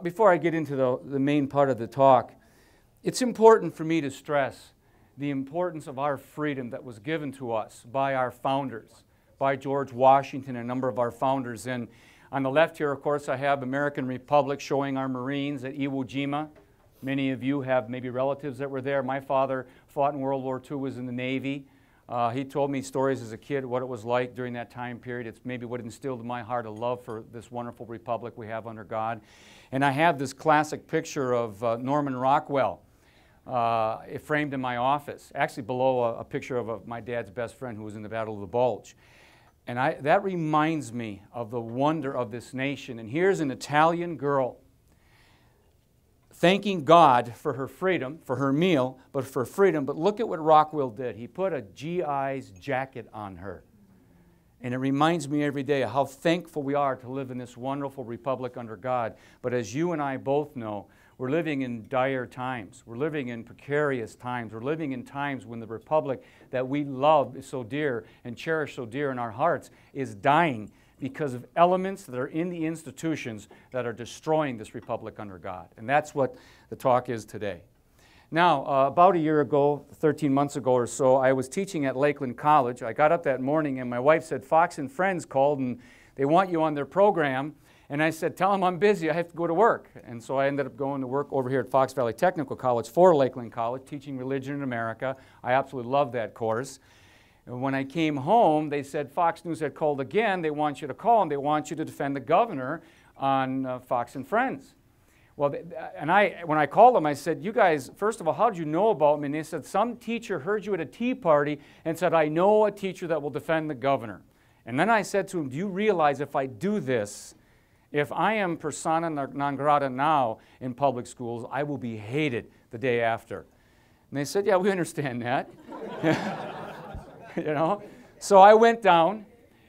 before I get into the main part of the talk, it's important for me to stress the importance of our freedom that was given to us by our founders, by George Washington and a number of our founders. And on the left here, of course, I have American Republic showing our Marines at Iwo Jima. Many of you have maybe relatives that were there. My father fought in World War II, was in the Navy. He told me stories as a kid, what it was like during that time period. It's maybe what instilled in my heart a love for this wonderful republic we have under God. And I have this classic picture of Norman Rockwell framed in my office, actually below a picture of my dad's best friend who was in the Battle of the Bulge. And that reminds me of the wonder of this nation. And here's an Italian girl thanking God for her freedom, for her meal, but for freedom. But look at what Rockwell did. He put a GI's jacket on her. And it reminds me every day of how thankful we are to live in this wonderful republic under God. But as you and I both know, we're living in dire times. We're living in precarious times. We're living in times when the republic that we love so dear and cherish so dear in our hearts is dying because of elements that are in the institutions that are destroying this republic under God. And that's what the talk is today. Now, about a year ago, 13 months ago or so, I was teaching at Lakeland College. I got up that morning and my wife said, Fox and Friends called and they want you on their program. And I said, tell them I'm busy, I have to go to work. And so I ended up going to work over here at Fox Valley Technical College for Lakeland College, teaching religion in America. I absolutely loved that course. And when I came home, they said, Fox News had called again. They want you to call and they want you to defend the governor on Fox and Friends. Well, when I called them, I said, you guys, first of all, how did you know about me? And they said, some teacher heard you at a tea party and said, I know a teacher that will defend the governor. And then I said to him, do you realize if I do this, if I am persona non grata now in public schools, I will be hated the day after. And they said, yeah, we understand that. You know? So I went down,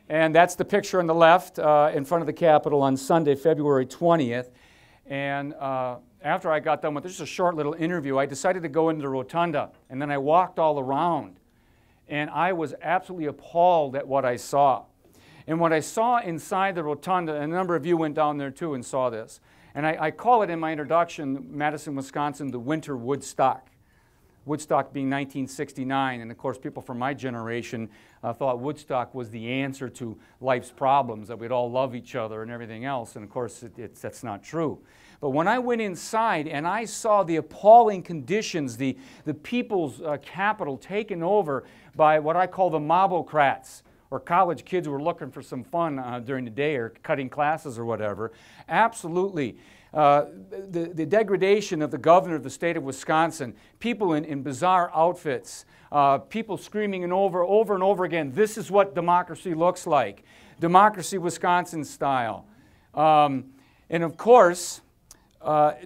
and that's the picture on the left in front of the Capitol on Sunday, February 20th. And after I got done with just a short little interview, I decided to go into the rotunda, and then I walked all around. And I was absolutely appalled at what I saw. And what I saw inside the rotunda, and a number of you went down there too and saw this, and I call it in my introduction, Madison, Wisconsin, the winter Woodstock. Woodstock being 1969, and of course people from my generation thought Woodstock was the answer to life's problems, that we'd all love each other and everything else, and of course that's not true. But when I went inside and I saw the appalling conditions, the people's capital taken over by what I call the Mobocrats, or college kids who were looking for some fun during the day or cutting classes or whatever. Absolutely. The degradation of the governor of the state of Wisconsin, people in bizarre outfits, people screaming over and over again, this is what democracy looks like. Democracy Wisconsin style. And of course,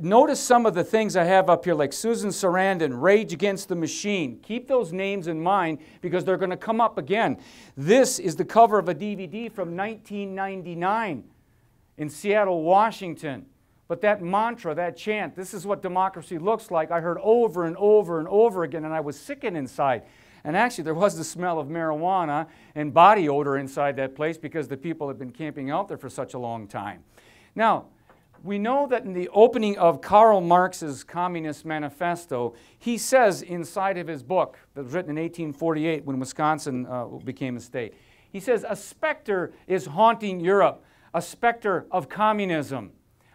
notice some of the things I have up here, like Susan Sarandon, Rage Against the Machine. Keep those names in mind because they're going to come up again. This is the cover of a DVD from 1999 in Seattle, Washington. But that mantra, that chant, this is what democracy looks like, I heard over and over and over again, and I was sickened inside. And actually, there was the smell of marijuana and body odor inside that place because the people had been camping out there for such a long time. Now, we know that in the opening of Karl Marx's Communist Manifesto, he says inside of his book that was written in 1848 when Wisconsin became a state, he says, a specter is haunting Europe, a specter of communism.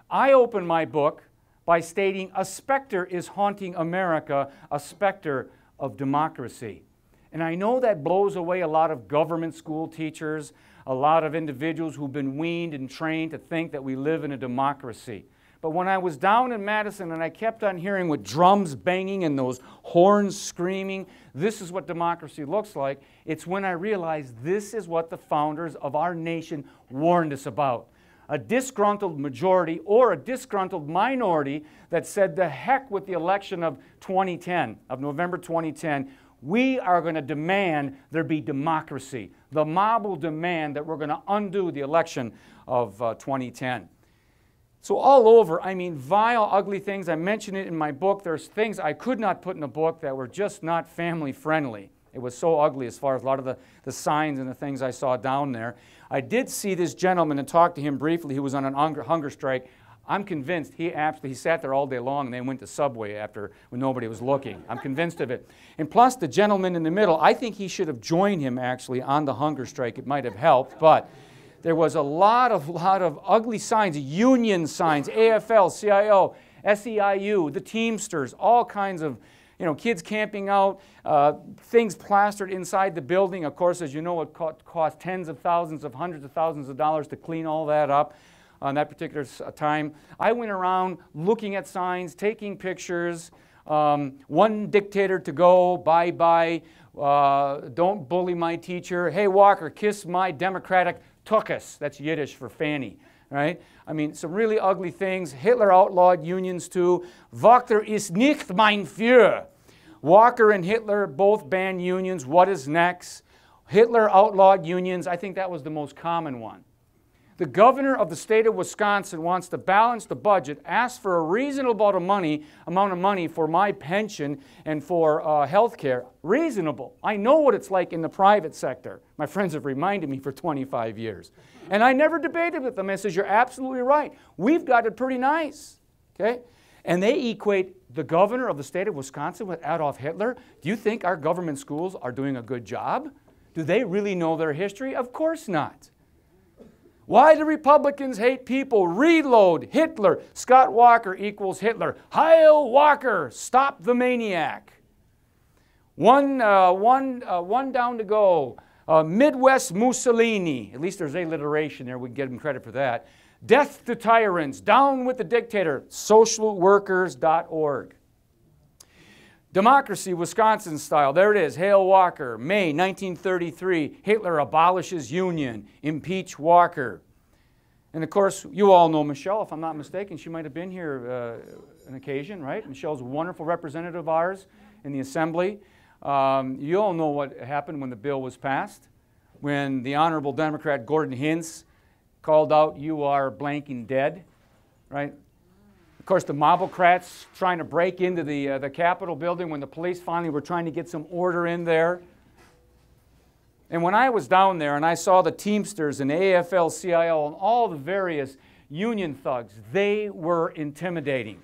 I open my book by stating a specter is haunting America, a specter of democracy. And I know that blows away a lot of government school teachers, a lot of individuals who've been weaned and trained to think that we live in a democracy. But when I was down in Madison and I kept on hearing with drums banging and those horns screaming, this is what democracy looks like, it's when I realized this is what the founders of our nation warned us about. A disgruntled majority or a disgruntled minority that said the heck with the election of 2010, of November 2010, we are going to demand there be democracy. The mob will demand that we're going to undo the election of 2010. So all over, I mean, vile, ugly things. I mentioned it in my book. There's things I could not put in a book that were just not family friendly. It was so ugly as far as a lot of the signs and the things I saw down there. I did see this gentleman and talk to him briefly. He was on an hunger strike. I'm convinced he sat there all day long and then went to Subway after when nobody was looking. I'm convinced of it. And plus the gentleman in the middle, I think he should have joined him actually on the hunger strike. It might have helped, but there was a lot of ugly signs, union signs, AFL, CIO, SEIU, the Teamsters, all kinds of, kids camping out, things plastered inside the building. Of course, as you know, it cost tens of thousands of hundreds of thousands of dollars to clean all that up on that particular time. I went around looking at signs, taking pictures, one dictator to go, bye-bye, don't bully my teacher, hey Walker, kiss my Democratic tuchus, that's Yiddish for fanny, right? I mean, some really ugly things. Hitler outlawed unions too. Walker ist nicht mein Führer. Walker and Hitler both banned unions. What is next? Hitler outlawed unions. I think that was the most common one. The governor of the state of Wisconsin wants to balance the budget, asks for a reasonable amount of money for my pension and for health care. Reasonable. I know what it's like in the private sector. My friends have reminded me for 25 years. And I never debated with them. I says, you're absolutely right. We've got it pretty nice. Okay? And they equate the governor of the state of Wisconsin with Adolf Hitler. Do you think our government schools are doing a good job? Do they really know their history? Of course not. Why do Republicans hate people? Reload, Hitler. Scott Walker equals Hitler. Heil Walker, stop the maniac. One down to go. Midwest Mussolini. At least there's alliteration there. We can give him credit for that. Death to tyrants. Down with the dictator. Socialworkers.org. Democracy, Wisconsin style. There it is. Hail Walker. May 1933. Hitler abolishes union. Impeach Walker. And of course, you all know Michelle, if I'm not mistaken. She might have been here an occasion, right? Michelle's a wonderful representative of ours in the Assembly. You all know what happened when the bill was passed. When the Honorable Democrat Gordon Hintz called out, you are blanking dead, right? Of course, the Mobocrats trying to break into the Capitol building when the police finally were trying to get some order in there. And when I was down there and I saw the Teamsters and AFL-CIO and all the various union thugs, they were intimidating.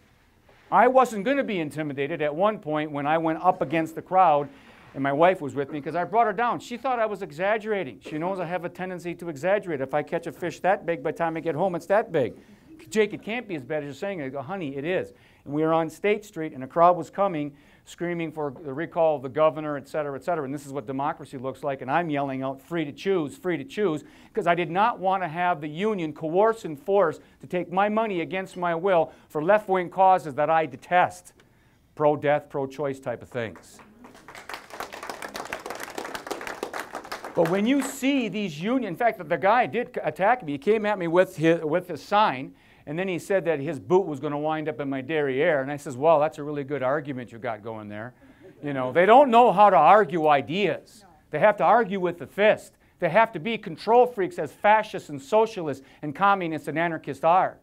I wasn't going to be intimidated at one point when I went up against the crowd and my wife was with me because I brought her down. She thought I was exaggerating. She knows I have a tendency to exaggerate. If I catch a fish that big, by the time I get home, it's that big. Jake, it can't be as bad as you're saying. I go, honey, it is. And we were on State Street, and a crowd was coming, screaming for the recall of the governor, et cetera, et cetera. And this is what democracy looks like. And I'm yelling out, free to choose, because I did not want to have the union coerce and force to take my money against my will for left-wing causes that I detest. Pro-death, pro-choice type of things. But when you see these unions, in fact, the guy did attack me. He came at me with his sign. And then he said that his boot was going to wind up in my derriere. And I says, well, that's a really good argument you got going there. You know, they don't know how to argue ideas. They have to argue with the fist. They have to be control freaks as fascists and socialists and communists and anarchists are.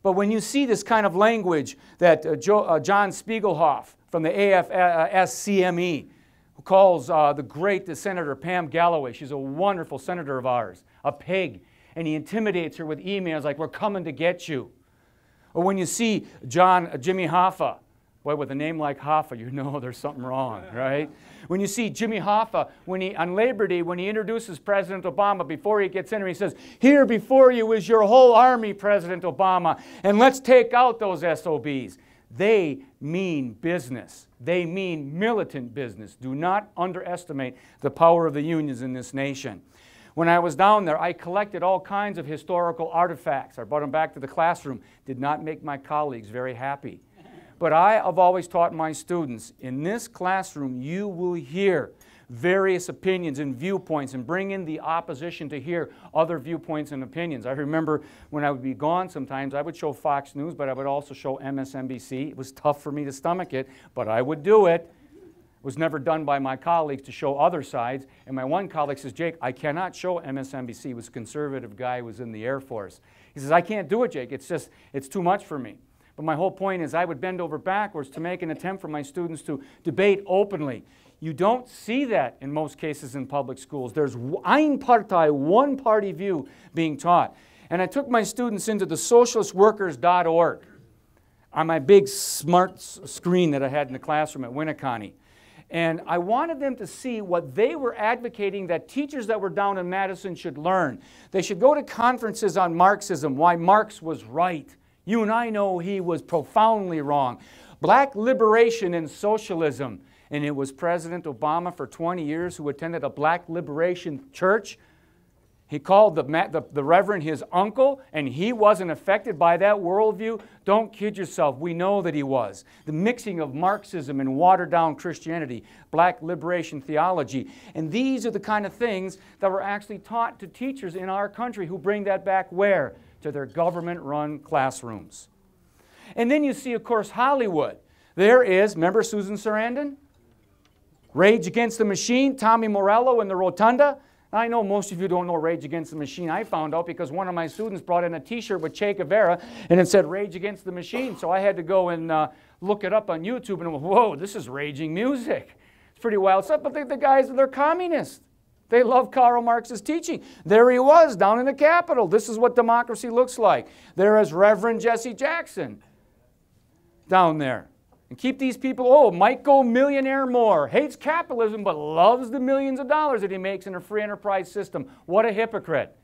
But when you see this kind of language that John Spiegelhoff from the AFSCME, who calls the great Senator Pam Galloway, she's a wonderful senator of ours, a pig. And he intimidates her with emails like, we're coming to get you. Or when you see Jimmy Hoffa, boy, with a name like Hoffa, you know there's something wrong, right? When you see Jimmy Hoffa, on Labor Day, when he introduces President Obama, before he gets in there, he says, here before you is your whole army, President Obama, and let's take out those SOBs. They mean business. They mean militant business. Do not underestimate the power of the unions in this nation. When I was down there, I collected all kinds of historical artifacts. I brought them back to the classroom. Did not make my colleagues very happy. But I have always taught my students, in this classroom, you will hear various opinions and viewpoints and bring in the opposition to hear other viewpoints and opinions. I remember when I would be gone sometimes, I would show Fox News, but I would also show MSNBC. It was tough for me to stomach it, but I would do it. Was never done by my colleagues to show other sides. And my one colleague says, Jake, I cannot show MSNBC. He was a conservative guy who was in the Air Force. He says, I can't do it, Jake. It's too much for me. But my whole point is I would bend over backwards to make an attempt for my students to debate openly. You don't see that in most cases in public schools. There's Einpartei, one-party view being taught. And I took my students into the socialistworkers.org on my big smart screen that I had in the classroom at Winneconne. And I wanted them to see what they were advocating that teachers that were down in Madison should learn. They should go to conferences on Marxism, why Marx was right. You and I know he was profoundly wrong. Black liberation and socialism. And it was President Obama for 20 years who attended a black liberation church. He called the reverend his uncle, and he wasn't affected by that worldview. Don't kid yourself. We know that he was. The mixing of Marxism and watered-down Christianity, black liberation theology. And these are the kind of things that were actually taught to teachers in our country who bring that back where? To their government-run classrooms. And then you see, of course, Hollywood. There is, remember Susan Sarandon? Rage Against the Machine, Tommy Morello in the Rotunda. I know most of you don't know Rage Against the Machine. I found out because one of my students brought in a t-shirt with Che Guevara and it said Rage Against the Machine. So I had to go and look it up on YouTube and whoa, this is raging music. It's pretty wild stuff, but the guys, they're communists. They love Karl Marx's teaching. There he was down in the Capitol. This is what democracy looks like. There is Reverend Jesse Jackson down there. And keep these people, might go millionaire more, hates capitalism, but loves the millions of dollars that he makes in a free enterprise system. What a hypocrite.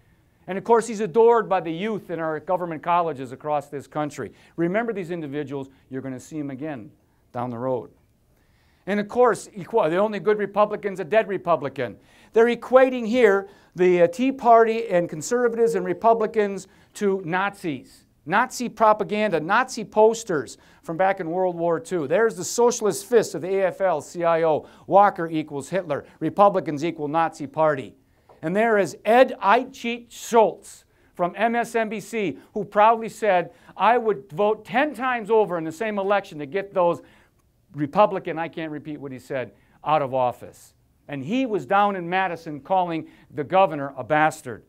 And of course, he's adored by the youth in our government colleges across this country. Remember these individuals, you're going to see them again down the road. And of course, the only good Republican's a dead Republican. They're equating here the Tea Party and conservatives and Republicans to Nazis. Nazi propaganda, Nazi posters from back in World War II. There's the socialist fist of the AFL-CIO. Walker equals Hitler. Republicans equal Nazi Party. And there is Ed Eichert Schultz from MSNBC, who proudly said, I would vote 10 times over in the same election to get those Republican, I can't repeat what he said, out of office. And he was down in Madison calling the governor a bastard,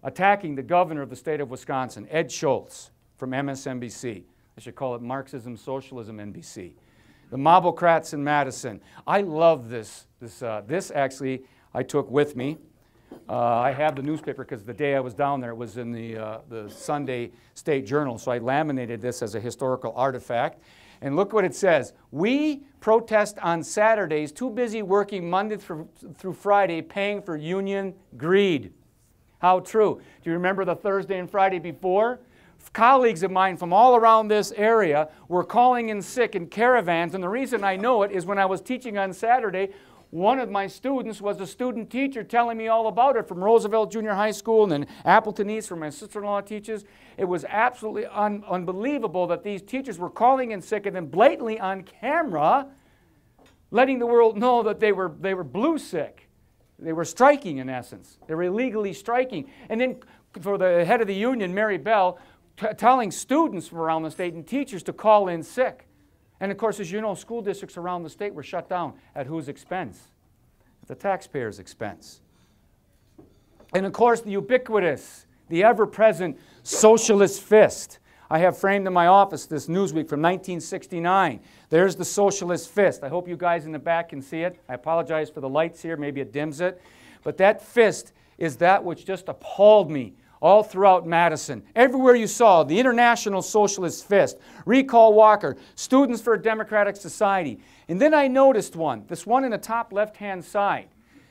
attacking the governor of the state of Wisconsin, Ed Schultz from MSNBC. I should call it Marxism, Socialism, NBC. The Mobocrats in Madison. I love this. This actually I took with me. I have the newspaper because the day I was down there it was in the Sunday State Journal, so I laminated this as a historical artifact. And look what it says. We protest on Saturdays, too busy working Monday through Friday, paying for union greed. How true. Do you remember the Thursday and Friday before? Colleagues of mine from all around this area were calling in sick in caravans, and the reason I know it is when I was teaching on Saturday, one of my students was a student teacher telling me all about it from Roosevelt Junior High School and then Appleton East where my sister-in-law teaches. It was absolutely unbelievable that these teachers were calling in sick and then blatantly on camera letting the world know that they were blue sick. They were striking, in essence. They were illegally striking. And then for the head of the union, Mary Bell, telling students from around the state and teachers to call in sick. And of course, as you know, school districts around the state were shut down. At whose expense? At the taxpayers' expense. And of course, the ubiquitous, the ever-present socialist fist. I have framed in my office this Newsweek from 1969. There's the socialist fist. I hope you guys in the back can see it. I apologize for the lights here. Maybe it dims it. But that fist is that which just appalled me all throughout Madison. Everywhere you saw, the International Socialist Fist, Recall Walker, Students for a Democratic Society. And then I noticed one, this one in the top left-hand side.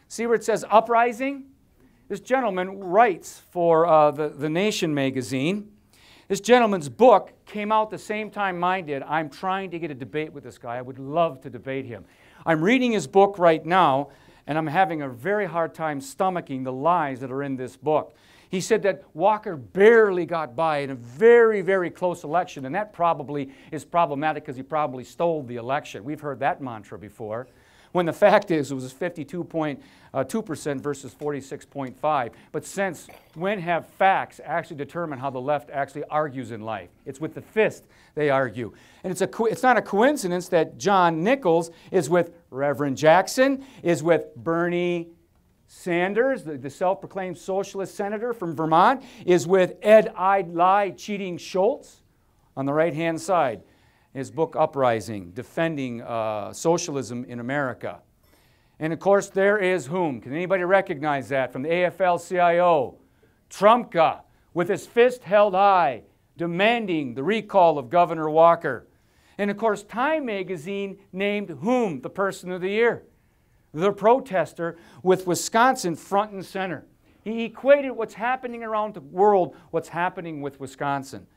See where it says Uprising? This gentleman writes for the Nation magazine. This gentleman's book came out the same time mine did. I'm trying to get a debate with this guy. I would love to debate him. I'm reading his book right now, and I'm having a very hard time stomaching the lies that are in this book. He said that Walker barely got by in a very, very close election, and that probably is problematic because he probably stole the election. We've heard that mantra before. When the fact is it was 52.2% versus 46.5%. But since when have facts actually determined how the left actually argues in life? It's with the fist they argue. And it's not a coincidence that John Nichols is with Reverend Jackson, is with Bernie Sanders, the self-proclaimed socialist senator from Vermont, is with Ed Lie cheating Schultz on the right-hand side. His book, Uprising, Defending Socialism in America. And of course, there is whom? Can anybody recognize that from the AFL-CIO? Trumka. with his fist held high, demanding the recall of Governor Walker. And of course, Time magazine named whom the person of the year? The protester, with Wisconsin front and center. He equated what's happening around the world, what's happening with Wisconsin.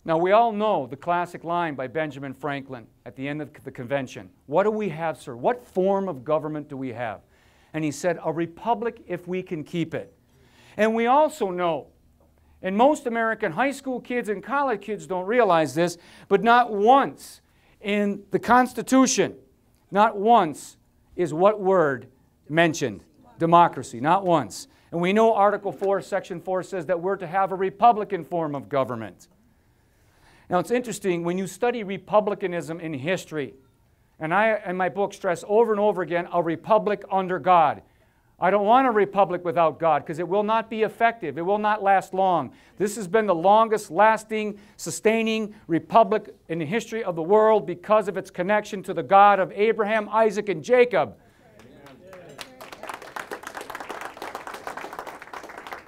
Now, we all know the classic line by Benjamin Franklin at the end of the convention. What do we have, sir? What form of government do we have? And he said, a republic if we can keep it. And we also know, and most American high school kids and college kids don't realize this, but not once in the Constitution, not once is what word mentioned? Democracy, not once. And we know Article 4, Section 4 says that we're to have a republican form of government. Now, it's interesting, when you study republicanism in history, and I, in my book, stress over and over again, a republic under God. I don't want a republic without God, because it will not be effective. It will not last long. This has been the longest lasting, sustaining republic in the history of the world because of its connection to the God of Abraham, Isaac, and Jacob.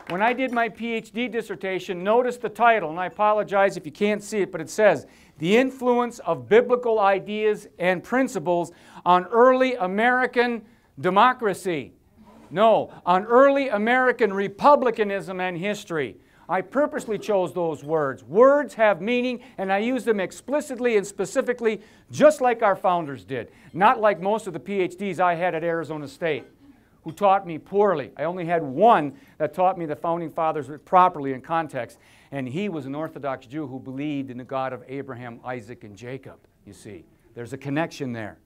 When I did my PhD dissertation, notice the title, and I apologize if you can't see it, but it says, The Influence of Biblical Ideas and Principles on Early American Democracy. No, on early American republicanism and history. I purposely chose those words. Words have meaning, and I use them explicitly and specifically, just like our founders did. Not like most of the PhDs I had at Arizona State, who taught me poorly. I only had one that taught me the Founding Fathers properly in context, and he was an Orthodox Jew who believed in the God of Abraham, Isaac, and Jacob, you see. There's a connection there.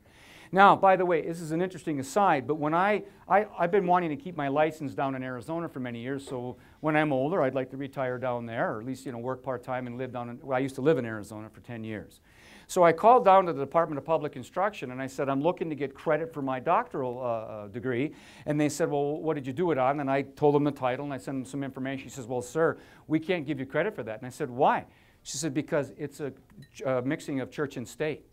Now, by the way, this is an interesting aside, but when I've been wanting to keep my license down in Arizona for many years, so when I'm older, I'd like to retire down there, or at least, work part-time and live down in, well, I used to live in Arizona for 10 years. So I called down to the Department of Public Instruction and I said, I'm looking to get credit for my doctoral degree. And they said, well, what did you do it on? And I told them the title and I sent them some information. She says, well, sir, we can't give you credit for that. And I said, why? She said, because it's a mixing of church and state.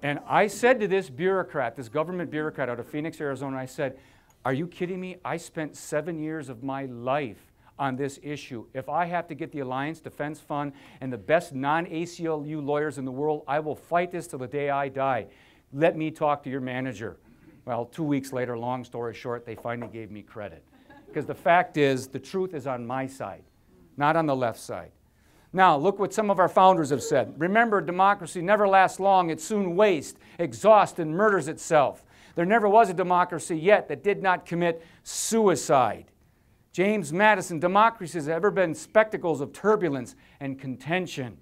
And I said to this bureaucrat, this government bureaucrat out of Phoenix, Arizona, I said, are you kidding me? I spent 7 years of my life on this issue. If I have to get the Alliance Defense Fund and the best non-ACLU lawyers in the world, I will fight this till the day I die. Let me talk to your manager. Well, 2 weeks later, long story short, they finally gave me credit. Because the fact is, the truth is on my side, not on the left side. Now, look what some of our founders have said. Remember, democracy never lasts long. It soon wastes, exhausts, and murders itself. There never was a democracy yet that did not commit suicide. James Madison, democracies have ever been spectacles of turbulence and contention.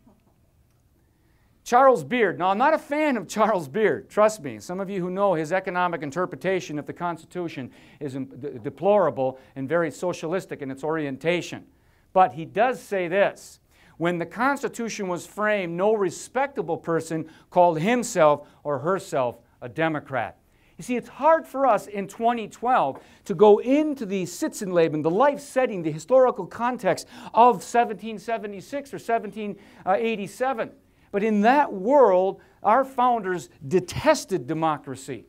Charles Beard. Now, I'm not a fan of Charles Beard, trust me. Some of you who know his economic interpretation of the Constitution is deplorable and very socialistic in its orientation. But he does say this: when the Constitution was framed, no respectable person called himself or herself a Democrat. You see, it's hard for us in 2012 to go into the Sitzenleben, the life setting, the historical context of 1776 or 1787. But in that world, our founders detested democracy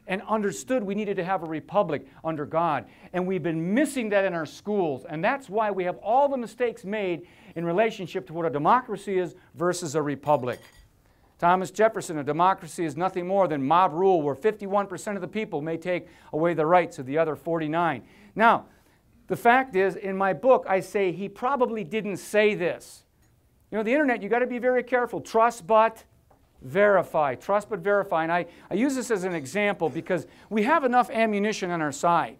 and understood we needed to have a republic under God. And we've been missing that in our schools. And that's why we have all the mistakes made in relationship to what a democracy is versus a republic. Thomas Jefferson, a democracy is nothing more than mob rule where 51% of the people may take away the rights of the other 49. Now, the fact is, in my book, I say he probably didn't say this. The internet, you got to be very careful. Trust but verify. Trust but verify. And I use this as an example because we have enough ammunition on our side,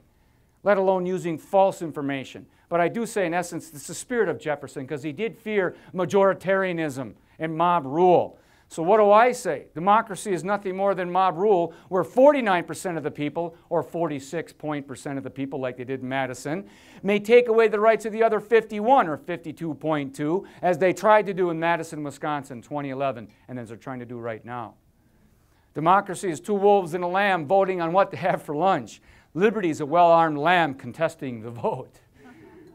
let alone using false information. But I do say, in essence, it's the spirit of Jefferson because he did fear majoritarianism and mob rule. So what do I say? Democracy is nothing more than mob rule, where 49% of the people, or 46% of the people, like they did in Madison, may take away the rights of the other 51, or 52.2, as they tried to do in Madison, Wisconsin, 2011, and as they're trying to do right now. Democracy is two wolves and a lamb voting on what to have for lunch. Liberty is a well-armed lamb contesting the vote.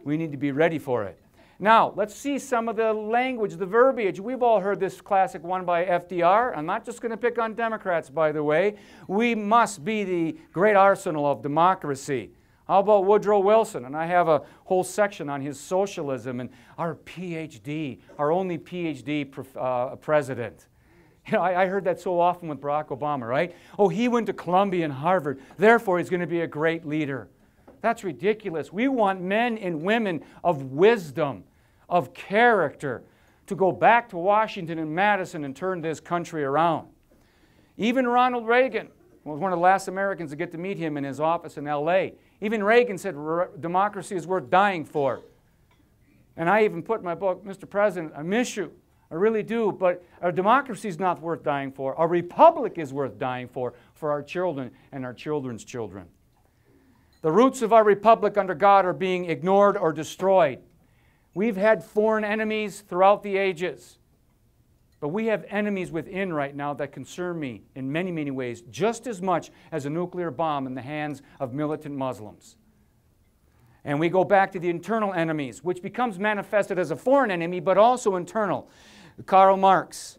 We need to be ready for it. Now, let's see some of the language, the verbiage. We've all heard this classic one by FDR. I'm not just going to pick on Democrats, by the way. We must be the great arsenal of democracy. How about Woodrow Wilson? And I have a whole section on his socialism and our PhD, our only PhD president. You know, I heard that so often with Barack Obama, right? Oh, he went to Columbia and Harvard, therefore he's going to be a great leader. That's ridiculous. We want men and women of wisdom, of character, to go back to Washington and Madison and turn this country around. Even Ronald Reagan was one of the last Americans to get to meet him in his office in L.A. Even Reagan said democracy is worth dying for. And I even put in my book, Mr. President, I miss you. I really do, but our democracy is not worth dying for. Our republic is worth dying for our children and our children's children. The roots of our republic under God are being ignored or destroyed. We've had foreign enemies throughout the ages, but we have enemies within right now that concern me in many, many ways, just as much as a nuclear bomb in the hands of militant Muslims. And we go back to the internal enemies, which becomes manifested as a foreign enemy, but also internal. Karl Marx,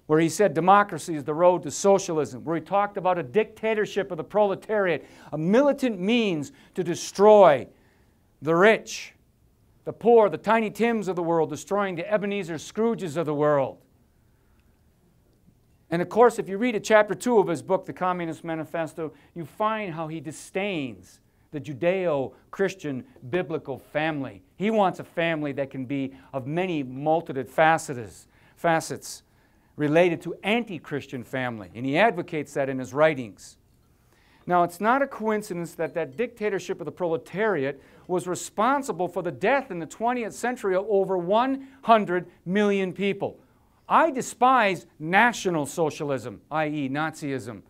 where he said democracy is the road to socialism, where he talked about a dictatorship of the proletariat, a militant means to destroy the rich, the poor, the Tiny Tims of the world, destroying the Ebenezer Scrooges of the world. And of course, if you read chapter 2 of his book, The Communist Manifesto, you find how he disdains the Judeo-Christian biblical family. He wants a family that can be of many multitude facets related to anti-Christian family, and he advocates that in his writings. Now, it's not a coincidence that that dictatorship of the proletariat was responsible for the death in the 20th century of over 100 million people. I despise National Socialism, i.e. Nazism,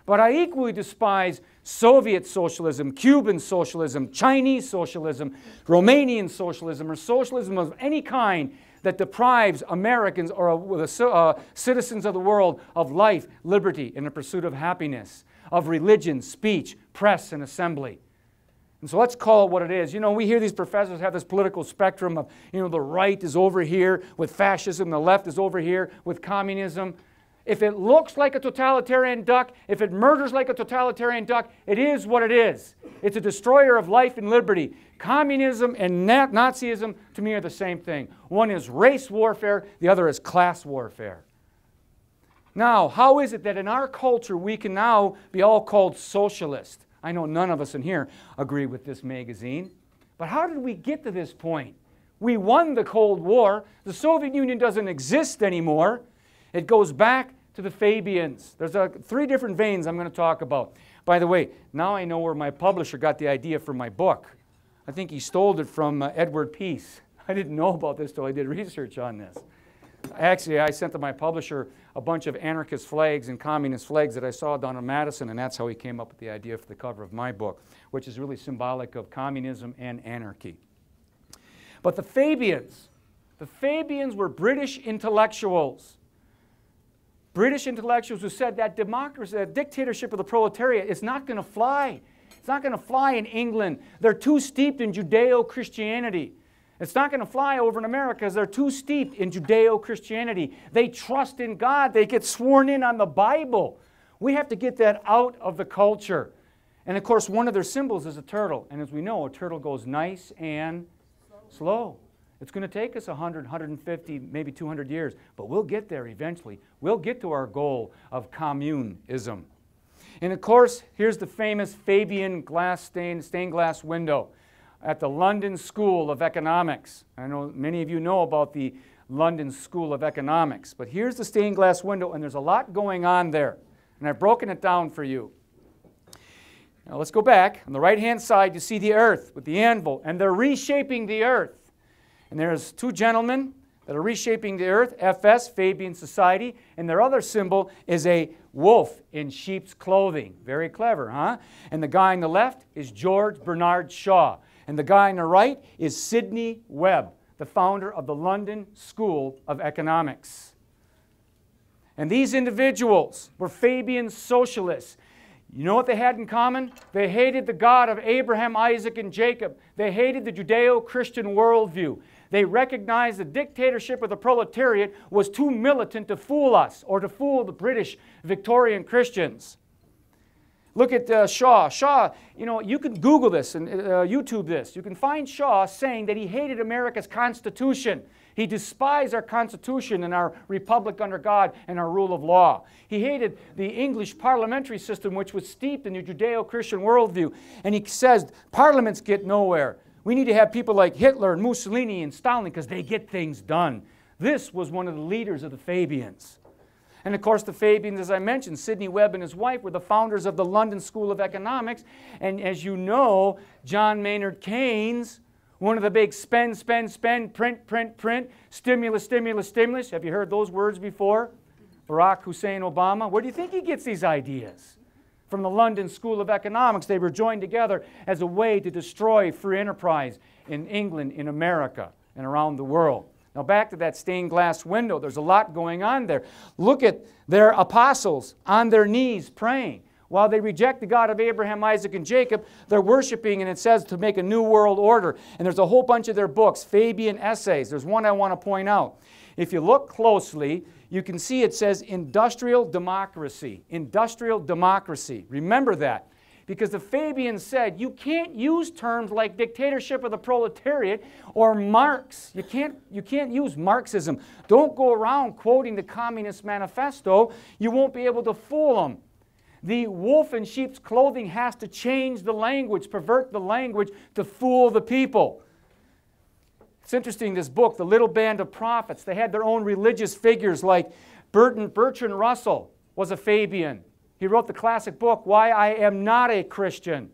but I equally despise Soviet socialism, Cuban socialism, Chinese socialism, Romanian socialism, or socialism of any kind that deprives Americans or the citizens of the world of life, liberty, and the pursuit of happiness, of religion, speech, press, and assembly. And so let's call it what it is. You know, we hear these professors have this political spectrum of, you know, the right is over here with fascism, the left is over here with communism. If it looks like a totalitarian duck, if it murders like a totalitarian duck, it is what it is. It's a destroyer of life and liberty. Communism and Nazism, to me, are the same thing. One is race warfare, the other is class warfare. Now, how is it that in our culture we can now be all called socialist? I know none of us in here agree with this magazine, but how did we get to this point? We won the Cold War. The Soviet Union doesn't exist anymore. It goes back to the Fabians. There's 3 different veins I'm going to talk about. By the way, now I know where my publisher got the idea for my book. I think he stole it from Edward Peace. I didn't know about this till I did research on this. Actually, I sent to my publisher a bunch of anarchist flags and communist flags that I saw down in Madison, and that's how he came up with the idea for the cover of my book, which is really symbolic of communism and anarchy. But the Fabians were British intellectuals. British intellectuals who said that democracy, that dictatorship of the proletariat is not going to fly. It's not going to fly in England. They're too steeped in Judeo-Christianity. It's not going to fly over in America because they're too steeped in Judeo-Christianity. They trust in God. They get sworn in on the Bible. We have to get that out of the culture. And of course, one of their symbols is a turtle. And as we know, a turtle goes nice and slow. It's going to take us 100, 150, maybe 200 years, but we'll get there eventually. We'll get to our goal of communism. And of course, here's the famous Fabian stained glass window at the London School of Economics. I know many of you know about the London School of Economics, but here's the stained glass window, and there's a lot going on there. And I've broken it down for you. Now let's go back. On the right-hand side, you see the earth with the anvil, and they're reshaping the earth. And there's 2 gentlemen that are reshaping the earth, FS, Fabian Society, and their other symbol is a wolf in sheep's clothing. Very clever, huh? And the guy on the left is George Bernard Shaw. And the guy on the right is Sidney Webb, the founder of the London School of Economics. And these individuals were Fabian socialists. You know what they had in common? They hated the God of Abraham, Isaac, and Jacob. They hated the Judeo-Christian worldview. They recognized the dictatorship of the proletariat was too militant to fool us or to fool the British Victorian Christians. Look at Shaw. Shaw, you know, you can Google this and YouTube this. You can find Shaw saying that he hated America's Constitution. He despised our Constitution and our republic under God and our rule of law. He hated the English parliamentary system, which was steeped in the Judeo-Christian worldview. And he says, parliaments get nowhere. We need to have people like Hitler and Mussolini and Stalin because they get things done. This was one of the leaders of the Fabians. And of course the Fabians, as I mentioned, Sidney Webb and his wife were the founders of the London School of Economics. And as you know, John Maynard Keynes, one of the big spend, spend, spend, print, print, print, stimulus, stimulus, stimulus. Have you heard those words before? Barack Hussein Obama. Where do you think he gets these ideas? From the London School of Economics. They were joined together as a way to destroy free enterprise in England, in America, and around the world. Now back to that stained glass window. There's a lot going on there. Look at their apostles on their knees praying. While they reject the God of Abraham, Isaac, and Jacob, they're worshiping, and it says to make a new world order. And there's a whole bunch of their books, Fabian essays. There's one I want to point out. If you look closely, you can see it says industrial democracy. Industrial democracy. Remember that. Because the Fabians said you can't use terms like dictatorship of the proletariat or Marx. You can't use Marxism. Don't go around quoting the Communist Manifesto. You won't be able to fool them. The wolf in sheep's clothing has to change the language, pervert the language to fool the people. It's interesting, this book, The Little Band of Prophets, they had their own religious figures like Bertrand Russell was a Fabian. He wrote the classic book, Why I Am Not a Christian,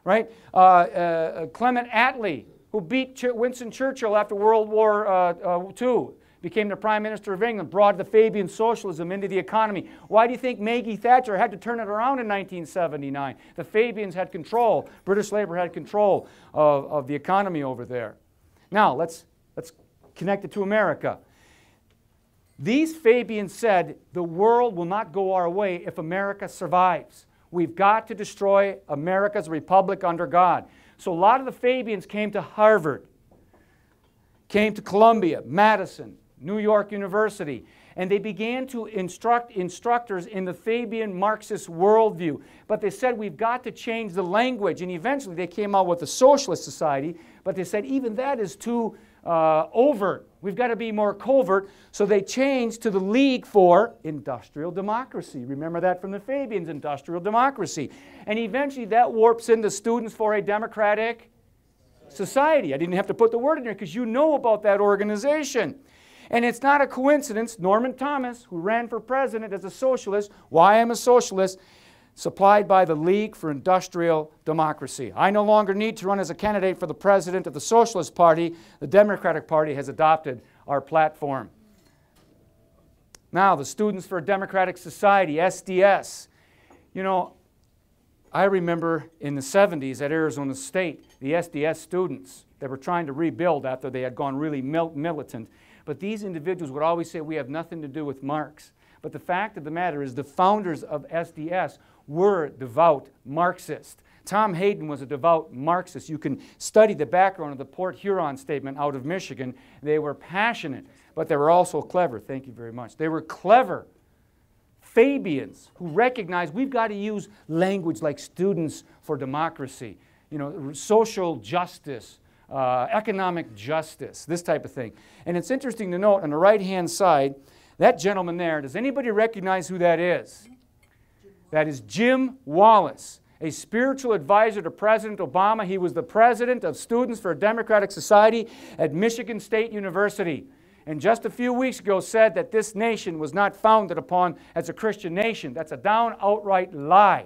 right? Clement Attlee, who beat Winston Churchill after World War II, became the Prime Minister of England, brought the Fabian socialism into the economy. Why do you think Maggie Thatcher had to turn it around in 1979? The Fabians had control. British Labour had control of the economy over there. Now, let's connect it to America. These Fabians said, the world will not go our way if America survives. We've got to destroy America's republic under God. So a lot of the Fabians came to Harvard, came to Columbia, Madison, New York University, and they began to instruct instructors in the Fabian Marxist worldview. But they said, we've got to change the language. And eventually they came out with the Socialist Society, but they said, even that is too overt. We've got to be more covert. So they changed to the League for Industrial Democracy. Remember that from the Fabians, Industrial Democracy. And eventually that warps into Students for a Democratic Society. I didn't have to put the word in there because you know about that organization. And it's not a coincidence, Norman Thomas, who ran for president as a socialist, why I'm a socialist, supplied by the League for Industrial Democracy. I no longer need to run as a candidate for the president of the Socialist Party. The Democratic Party has adopted our platform. Now, the Students for a Democratic Society, SDS. You know, I remember in the 70s at Arizona State, the SDS students, they were trying to rebuild after they had gone really militant. But these individuals would always say, we have nothing to do with Marx. But the fact of the matter is the founders of SDS were devout Marxists. Tom Hayden was a devout Marxist. You can study the background of the Port Huron statement out of Michigan. They were passionate, but they were also clever. Thank you very much. They were clever Fabians who recognized we've got to use language like Students for Democracy, you know, social justice, economic justice, this type of thing. And it's interesting to note on the right-hand side, that gentleman there, does anybody recognize who that is? That is Jim Wallace, a spiritual advisor to President Obama. He was the president of Students for a Democratic Society at Michigan State University. And just a few weeks ago said that this nation was not founded upon as a Christian nation. That's a down outright lie.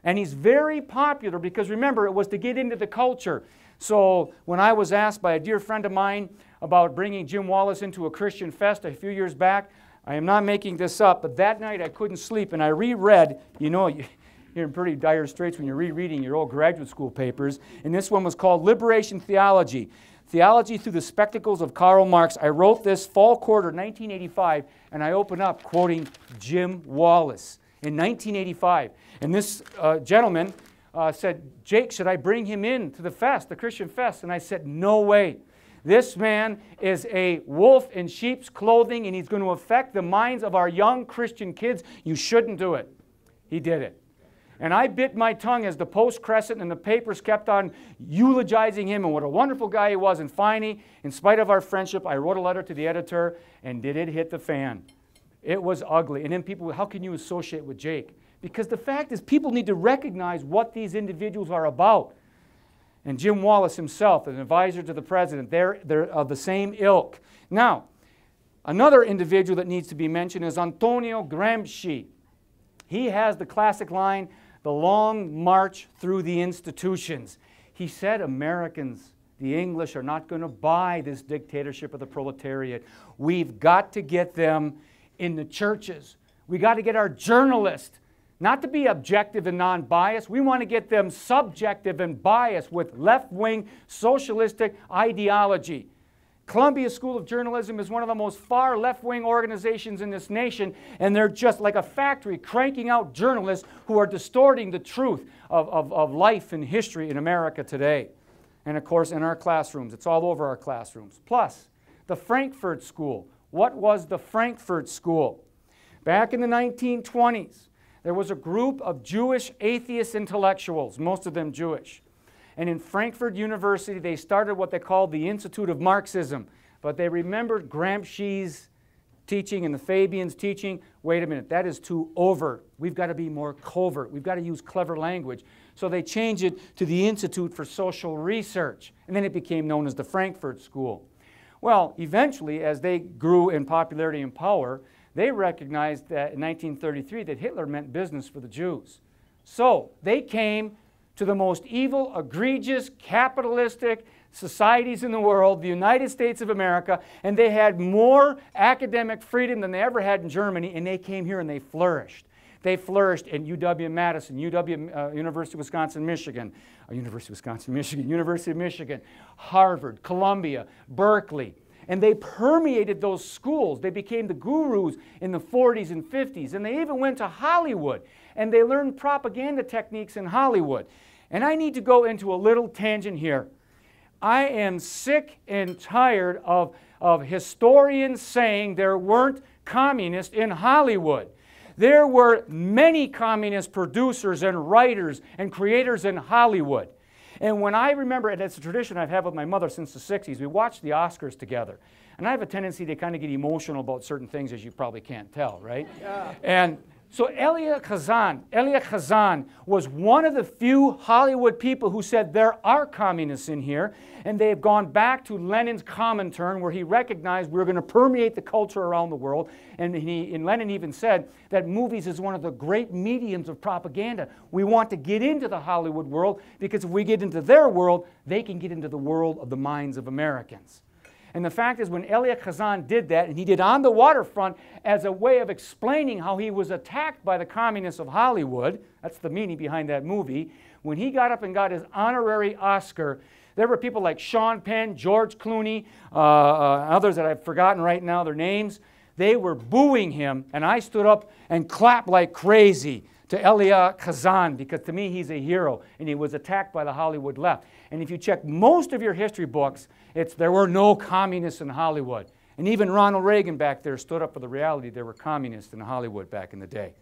And he's very popular because, remember, it was to get into the culture. So when I was asked by a dear friend of mine about bringing Jim Wallace into a Christian fest a few years back, I am not making this up, but that night I couldn't sleep and I reread, you know, you're in pretty dire straits when you're rereading your old graduate school papers, and this one was called Liberation Theology, Theology Through the Spectacles of Karl Marx. I wrote this fall quarter 1985, and I open up quoting Jim Wallace in 1985. And this gentleman said, Jake, should I bring him in to the fest, the Christian fest? And I said, no way. This man is a wolf in sheep's clothing, and he's going to affect the minds of our young Christian kids. You shouldn't do it. He did it. And I bit my tongue as the Post-Crescent and the papers kept on eulogizing him and what a wonderful guy he was. And finally, in spite of our friendship, I wrote a letter to the editor, and did it hit the fan? It was ugly. And then people, how can you associate with Jake? Because the fact is, people need to recognize what these individuals are about. And Jim Wallace himself, an advisor to the president, they're of the same ilk. Now, another individual that needs to be mentioned is Antonio Gramsci. He has the classic line, "The long march through the institutions." He said Americans, the English, are not going to buy this dictatorship of the proletariat. We've got to get them in the churches. We got to get our journalists not to be objective and non-biased. We want to get them subjective and biased with left-wing socialistic ideology. Columbia School of Journalism is one of the most far left-wing organizations in this nation, and they're just like a factory cranking out journalists who are distorting the truth of life and history in America today. And of course, in our classrooms, it's all over our classrooms. Plus, the Frankfurt School. What was the Frankfurt School? Back in the 1920s, there was a group of Jewish atheist intellectuals, most of them Jewish. And in Frankfurt University, they started what they called the Institute of Marxism. But they remembered Gramsci's teaching and the Fabians' teaching. Wait a minute, that is too overt. We've got to be more covert. We've got to use clever language. So they changed it to the Institute for Social Research. And then it became known as the Frankfurt School. Well, eventually, as they grew in popularity and power, they recognized that in 1933 that Hitler meant business for the Jews. So they came to the most evil, egregious, capitalistic societies in the world, the United States of America, and they had more academic freedom than they ever had in Germany, and they came here and they flourished. They flourished in UW-Madison, University of Wisconsin-Michigan, University of Michigan, Harvard, Columbia, Berkeley. And they permeated those schools. They became the gurus in the 40s and 50s. And they even went to Hollywood. And they learned propaganda techniques in Hollywood. And I need to go into a little tangent here. I am sick and tired of historians saying there weren't communists in Hollywood. There were many communist producers and writers and creators in Hollywood. And when I remember, and it's a tradition I've had with my mother since the 60s, we watched the Oscars together. And I have a tendency to kind of get emotional about certain things, as you probably can't tell, right? Yeah. And so Elia Kazan was one of the few Hollywood people who said there are communists in here, and they have gone back to Lenin's Comintern, where he recognized we're going to permeate the culture around the world. And Lenin even said that movies is one of the great mediums of propaganda. We want to get into the Hollywood world, because if we get into their world, they can get into the world of the minds of Americans. And the fact is, when Elia Kazan did that, and he did On the Waterfront as a way of explaining how he was attacked by the communists of Hollywood, that's the meaning behind that movie, when he got up and got his honorary Oscar, there were people like Sean Penn, George Clooney, others that I've forgotten right now their names. They were booing him, and I stood up and clapped like crazy to Elia Kazan, because to me he's a hero, and he was attacked by the Hollywood left. And if you check most of your history books, there were no communists in Hollywood. And even Ronald Reagan back there stood up for the reality there were communists in Hollywood back in the day.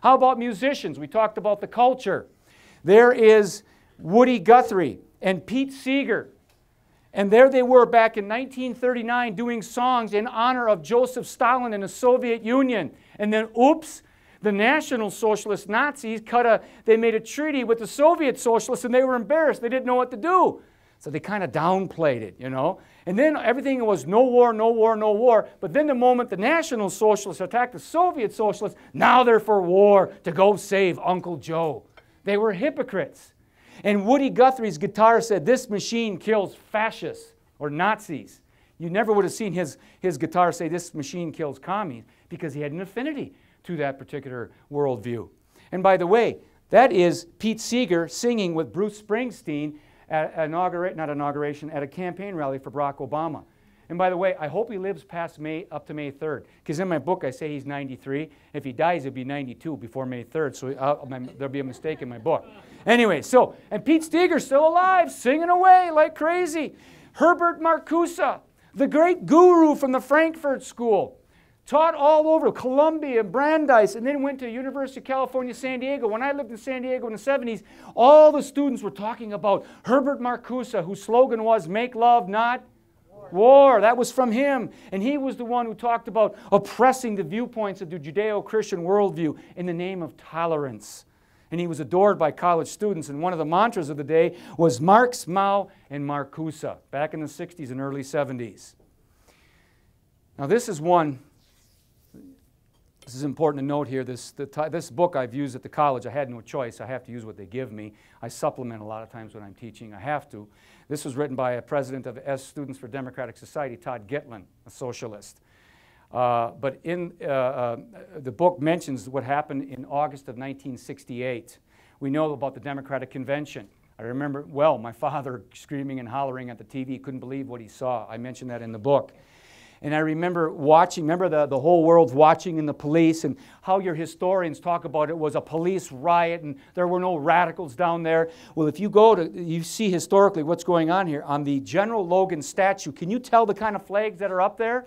How about musicians? We talked about the culture. There is Woody Guthrie and Pete Seeger. And there they were back in 1939 doing songs in honor of Joseph Stalin and the Soviet Union. And then, oops, the National Socialist Nazis they made a treaty with the Soviet Socialists, and they were embarrassed. They didn't know what to do. So they kind of downplayed it, you know. And then everything was no war, no war, no war. But then the moment the National Socialists attacked the Soviet Socialists, now they're for war to go save Uncle Joe. They were hypocrites. And Woody Guthrie's guitar said, "This machine kills fascists," or Nazis. You never would have seen his guitar say, "This machine kills commies," because he had an affinity to that particular worldview. And by the way, that is Pete Seeger singing with Bruce Springsteen at a campaign rally for Barack Obama. And by the way, I hope he lives past up to May 3rd, because in my book I say he's 93. If he dies, he'll be 92 before May 3rd, so there'll be a mistake in my book. Anyway, and Pete Seeger's still alive, singing away like crazy. Herbert Marcuse, the great guru from the Frankfurt School. Taught all over Columbia, Brandeis, and then went to University of California, San Diego. When I lived in San Diego in the 70s, all the students were talking about Herbert Marcuse, whose slogan was, "Make love, not war." That was from him. And he was the one who talked about oppressing the viewpoints of the Judeo-Christian worldview in the name of tolerance. And he was adored by college students. And one of the mantras of the day was Marx, Mao, and Marcuse, back in the 60s and early 70s. Now this is one, this is important to note here, this book I've used at the college. I had no choice. I have to use what they give me. I supplement a lot of times when I'm teaching. I have to. This was written by a president of Students for Democratic Society, Todd Gitlin, a socialist. But in the book mentions what happened in August of 1968. We know about the Democratic Convention. I remember, well, my father screaming and hollering at the TV, couldn't believe what he saw. I mentioned that in the book. And I remember watching, remember the whole world's watching, and the police, and how your historians talk about it was a police riot and there were no radicals down there. Well, if you go to, you see historically what's going on here. On the General Logan statue, can you tell the kind of flags that are up there?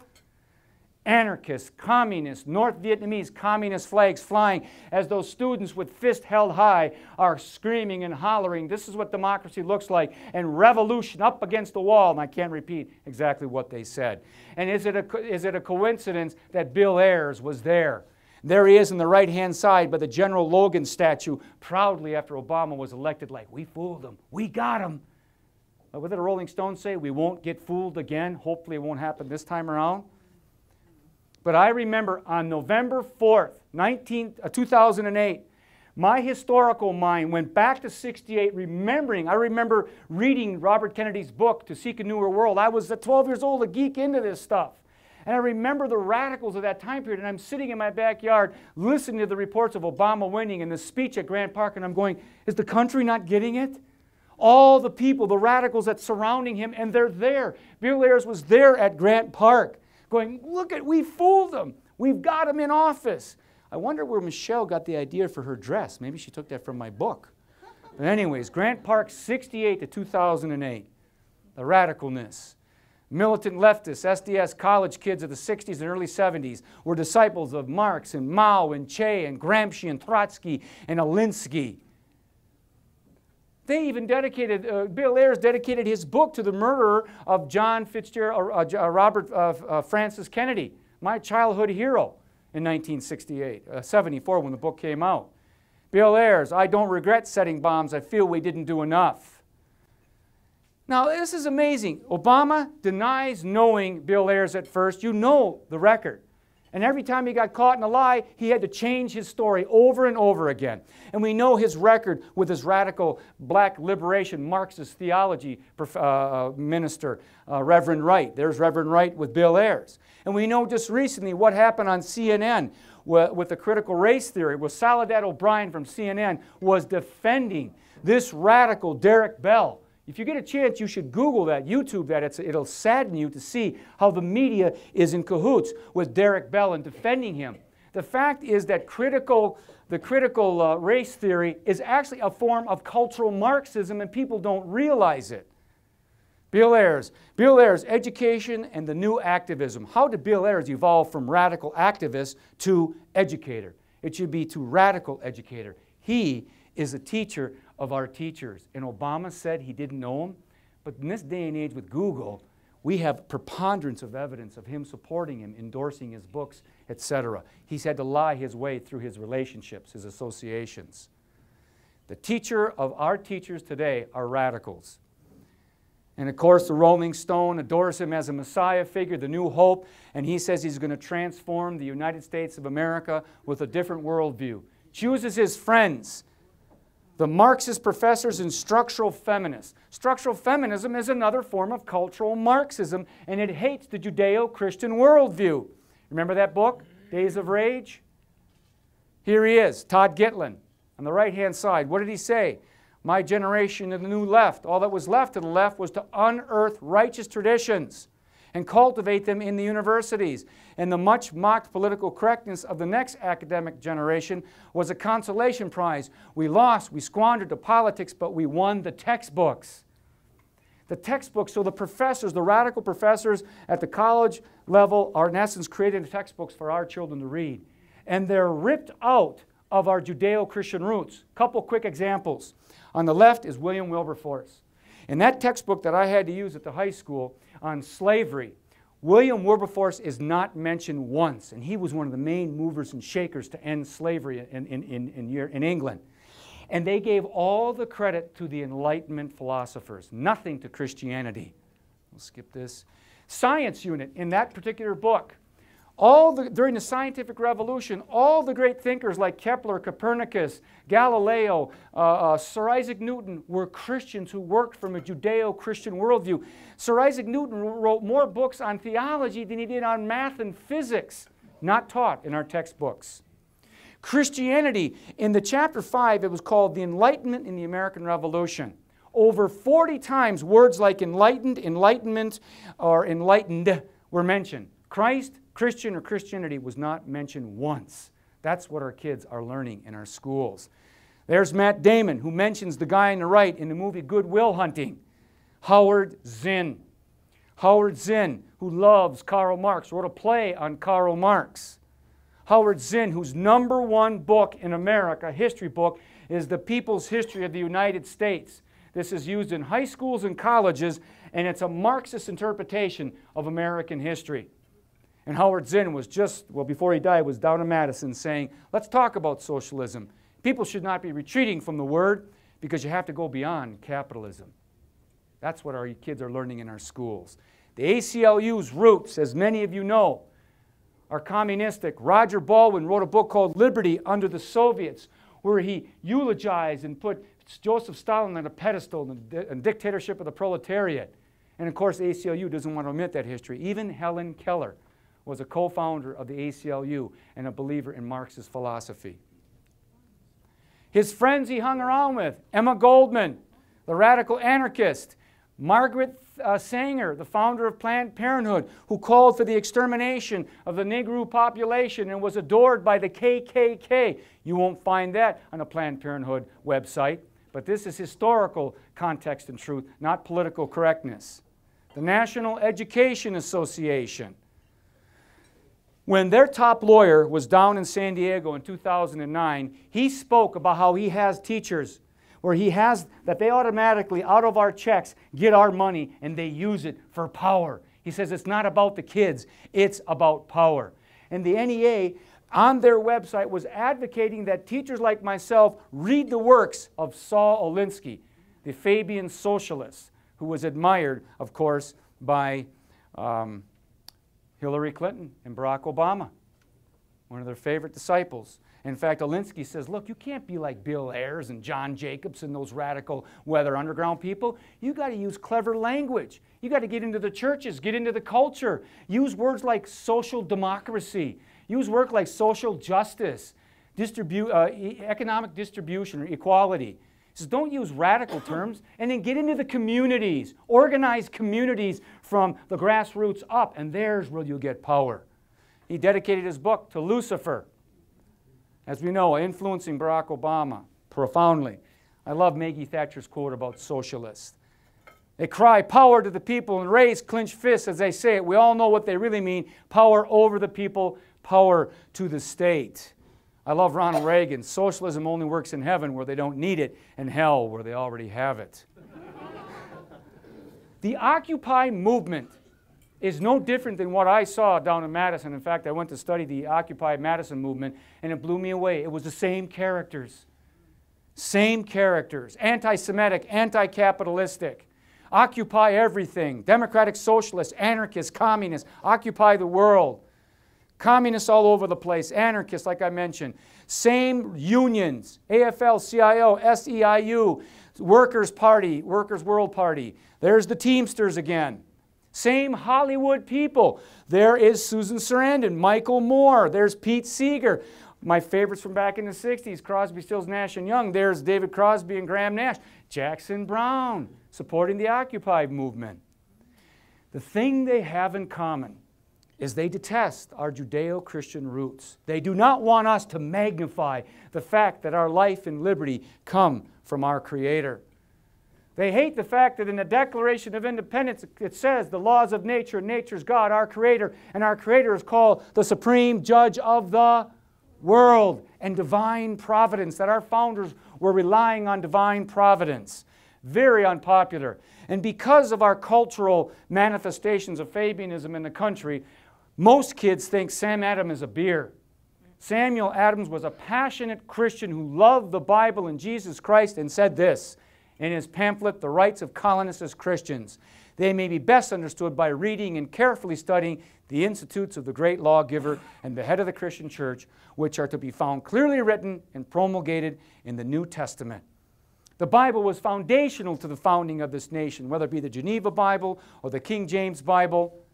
Anarchist, communist, North Vietnamese communist flags flying as those students with fists held high are screaming and hollering, "This is what democracy looks like," and revolution up against the wall. And I can't repeat exactly what they said. And is it a coincidence that Bill Ayers was there? There he is on the right-hand side by the General Logan statue, proudly after Obama was elected, like, "We fooled him. We got him." But what did the Rolling Stones say? "We won't get fooled again. Hopefully it won't happen this time around." But I remember on November 4th, 2008, my historical mind went back to 68, remembering, I remember reading Robert Kennedy's book, To Seek a Newer World. I was 12 years old, a geek into this stuff. And I remember the radicals of that time period, and I'm sitting in my backyard listening to the reports of Obama winning and the speech at Grant Park, and I'm going, is the country not getting it? All the people, the radicals that surrounding him, and they're there. Bill Ayers was there at Grant Park, going, look at, we fooled them. We've got him in office. I wonder where Michelle got the idea for her dress. Maybe she took that from my book. But anyways, Grant Park, 68 to 2008. The radicalness. Militant leftists, SDS college kids of the 60s and early 70s were disciples of Marx and Mao and Che and Gramsci and Trotsky and Alinsky. They even dedicated, Bill Ayers dedicated his book to the murderer of John Fitzgerald, Robert Francis Kennedy, my childhood hero, in 1974 when the book came out. Bill Ayers, I don't regret setting bombs. I feel we didn't do enough. Now, this is amazing. Obama denies knowing Bill Ayers at first. You know the record. And every time he got caught in a lie, he had to change his story over and over again. And we know his record with his radical black liberation Marxist theology minister, Reverend Wright. There's Reverend Wright with Bill Ayers. And we know just recently what happened on CNN with the critical race theory, where Saladin O'Brien from CNN was defending this radical Derek Bell. If you get a chance, you should Google that, YouTube that. It'll sadden you to see how the media is in cahoots with Derek Bell and defending him. The fact is that the critical race theory is actually a form of cultural Marxism, and people don't realize it. Bill Ayers, education and the new activism. How did Bill Ayers evolve from radical activist to educator? It should be to radical educator. He is a teacher of our teachers. And Obama said he didn't know him. But in this day and age with Google, we have preponderance of evidence of him supporting him, endorsing his books, etc. He's had to lie his way through his relationships, his associations. The teacher of our teachers today are radicals. And of course, the Rolling Stone adores him as a Messiah figure, the new hope, and he says he's going to transform the United States of America with a different worldview. Chooses his friends. The Marxist professors and structural feminists. Structural feminism is another form of cultural Marxism, and it hates the Judeo-Christian worldview. Remember that book, Days of Rage? Here he is, Todd Gitlin, on the right-hand side. What did he say? My generation of the new left, all that was left to the left was to unearth righteous traditions and cultivate them in the universities. And the much-mocked political correctness of the next academic generation was a consolation prize. We lost, we squandered the politics, but we won the textbooks. The textbooks, so the professors, the radical professors at the college level are in essence creating the textbooks for our children to read. And they're ripped out of our Judeo-Christian roots. Couple quick examples. On the left is William Wilberforce. In that textbook that I had to use at the high school on slavery, William Wilberforce is not mentioned once, and he was one of the main movers and shakers to end slavery in England. And they gave all the credit to the Enlightenment philosophers, nothing to Christianity. We'll skip this. Science unit in that particular book. During the scientific revolution, all the great thinkers like Kepler, Copernicus, Galileo, Sir Isaac Newton were Christians who worked from a Judeo-Christian worldview. Sir Isaac Newton wrote more books on theology than he did on math and physics, not taught in our textbooks. Christianity, in the chapter 5, it was called the Enlightenment in the American Revolution. Over 40 times words like enlightened, enlightenment, or enlightened were mentioned. Christ, Christian, or Christianity was not mentioned once. That's what our kids are learning in our schools. There's Matt Damon, who mentions the guy on the right in the movie Good Will Hunting. Howard Zinn. Howard Zinn, who loves Karl Marx, wrote a play on Karl Marx. Howard Zinn, whose #1 book in America, a history book, is The People's History of the United States. This is used in high schools and colleges, and it's a Marxist interpretation of American history. And Howard Zinn was before he died, was down in Madison saying, let's talk about socialism. People should not be retreating from the word because you have to go beyond capitalism. That's what our kids are learning in our schools. The ACLU's roots, as many of you know, are communistic. Roger Baldwin wrote a book called Liberty Under the Soviets, where he eulogized and put Joseph Stalin on a pedestal and dictatorship of the proletariat. And of course, the ACLU doesn't want to omit that history. Even Helen Keller was a co-founder of the ACLU and a believer in Marxist philosophy. His friends he hung around with, Emma Goldman, the radical anarchist, Margaret Sanger, the founder of Planned Parenthood, who called for the extermination of the Negro population and was adored by the KKK. You won't find that on a Planned Parenthood website, but this is historical context and truth, not political correctness. The National Education Association. When their top lawyer was down in San Diego in 2009, he spoke about how he has teachers where he has that they automatically, out of our checks, get our money and they use it for power. He says it's not about the kids, it's about power. And the NEA on their website was advocating that teachers like myself read the works of Saul Alinsky, the Fabian socialist, who was admired, of course, by Hillary Clinton and Barack Obama, one of their favorite disciples. In fact, Alinsky says, look, you can't be like Bill Ayers and John Jacobs and those radical Weather Underground people. You got to use clever language. You got to get into the churches, get into the culture. Use words like social democracy. Use words like social justice, economic distribution or equality. He says, don't use radical terms, and then get into the communities. Organize communities from the grassroots up, and there's where you'll get power. He dedicated his book to Lucifer, as we know, influencing Barack Obama profoundly. I love Maggie Thatcher's quote about socialists. They cry power to the people and raise clenched fists as they say it. We all know what they really mean. Power over the people, power to the state. I love Ronald Reagan. Socialism only works in heaven where they don't need it, and hell where they already have it. The Occupy movement is no different than what I saw down in Madison. In fact, I went to study the Occupy Madison movement, and it blew me away. It was the same characters. Same characters. Anti-Semitic, anti-capitalistic. Occupy everything. Democratic socialists, anarchists, communists. Occupy the world. Communists all over the place. Anarchists, like I mentioned. Same unions. AFL-CIO, SEIU, Workers' Party, Workers' World Party. There's the Teamsters again. Same Hollywood people. There is Susan Sarandon, Michael Moore. There's Pete Seeger. My favorites from back in the 60s, Crosby, Stills, Nash, and Young. There's David Crosby and Graham Nash. Jackson Browne, supporting the Occupy movement. The thing they have in common is they detest our Judeo-Christian roots. They do not want us to magnify the fact that our life and liberty come from our Creator. They hate the fact that in the Declaration of Independence it says the laws of nature, nature's God, our Creator, and our Creator is called the supreme judge of the world, and divine providence, that our founders were relying on divine providence. Very unpopular. And because of our cultural manifestations of Fabianism in the country, most kids think Sam Adams is a beer. Samuel Adams was a passionate Christian who loved the Bible and Jesus Christ and said this in his pamphlet, The Rights of Colonists as Christians. They may be best understood by reading and carefully studying the institutes of the great lawgiver and the head of the Christian church, which are to be found clearly written and promulgated in the New Testament. The Bible was foundational to the founding of this nation, whether it be the Geneva Bible or the King James Bible.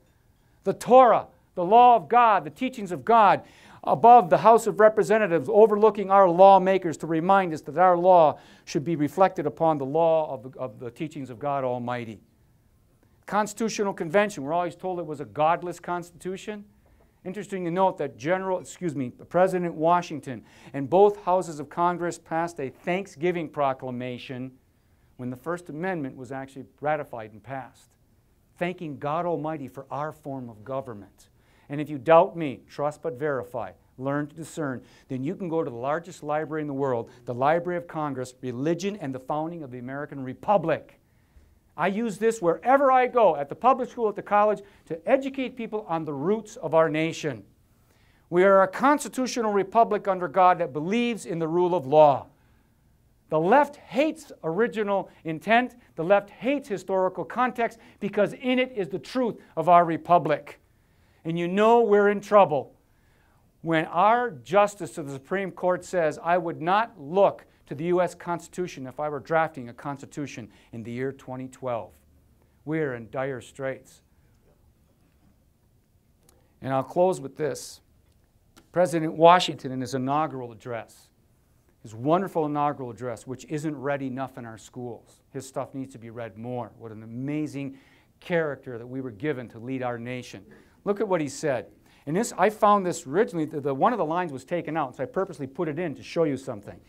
The Torah, the law of God, the teachings of God, above the House of Representatives, overlooking our lawmakers to remind us that our law should be reflected upon the law of the teachings of God Almighty. Constitutional Convention, we're always told it was a godless constitution. Interesting to note that President Washington and both houses of Congress passed a Thanksgiving proclamation when the First Amendment was actually ratified and passed, thanking God Almighty for our form of government. And if you doubt me, trust but verify, learn to discern, then you can go to the largest library in the world, the Library of Congress, Religion and the Founding of the American Republic. I use this wherever I go, at the public school, at the college, to educate people on the roots of our nation. We are a constitutional republic under God that believes in the rule of law. The left hates original intent. The left hates historical context because in it is the truth of our republic. And you know we're in trouble when our justice to the Supreme Court says, I would not look to the U.S. Constitution if I were drafting a Constitution in the year 2012. We're in dire straits. And I'll close with this. President Washington, in his inaugural address, his wonderful inaugural address, which isn't read enough in our schools. His stuff needs to be read more. What an amazing character that we were given to lead our nation. Look at what he said. And this, I found this originally, one of the lines was taken out, so I purposely put it in to show you something.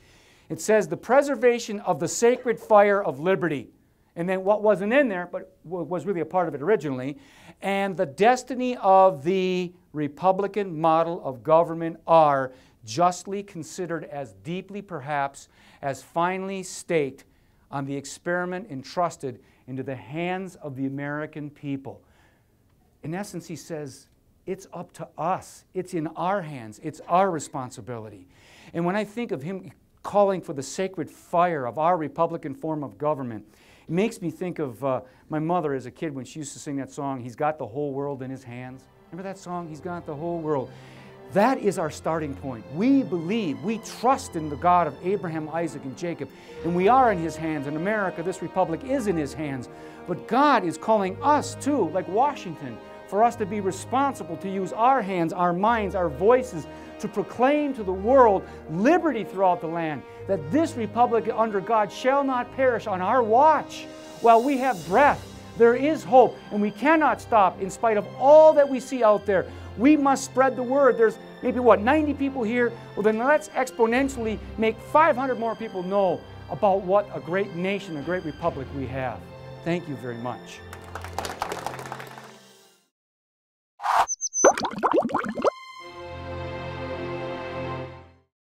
It says, the preservation of the sacred fire of liberty. And then what wasn't in there, but was really a part of it originally, and the destiny of the Republican model of government are justly considered as deeply, perhaps, as finally staked on the experiment entrusted into the hands of the American people. In essence, he says, it's up to us. It's in our hands. It's our responsibility. And when I think of him calling for the sacred fire of our Republican form of government, it makes me think of my mother as a kid when she used to sing that song, He's Got the Whole World in His Hands. Remember that song, He's Got the Whole World? That is our starting point. We believe, we trust in the God of Abraham, Isaac, and Jacob, and we are in His hands. In America, this republic is in His hands. But God is calling us too, like Washington, for us to be responsible, to use our hands, our minds, our voices, to proclaim to the world liberty throughout the land, that this republic under God shall not perish on our watch. While we have breath, there is hope, and we cannot stop in spite of all that we see out there. We must spread the word. There's maybe, 90 people here? Well, then let's exponentially make 500 more people know about what a great nation, a great republic we have. Thank you very much.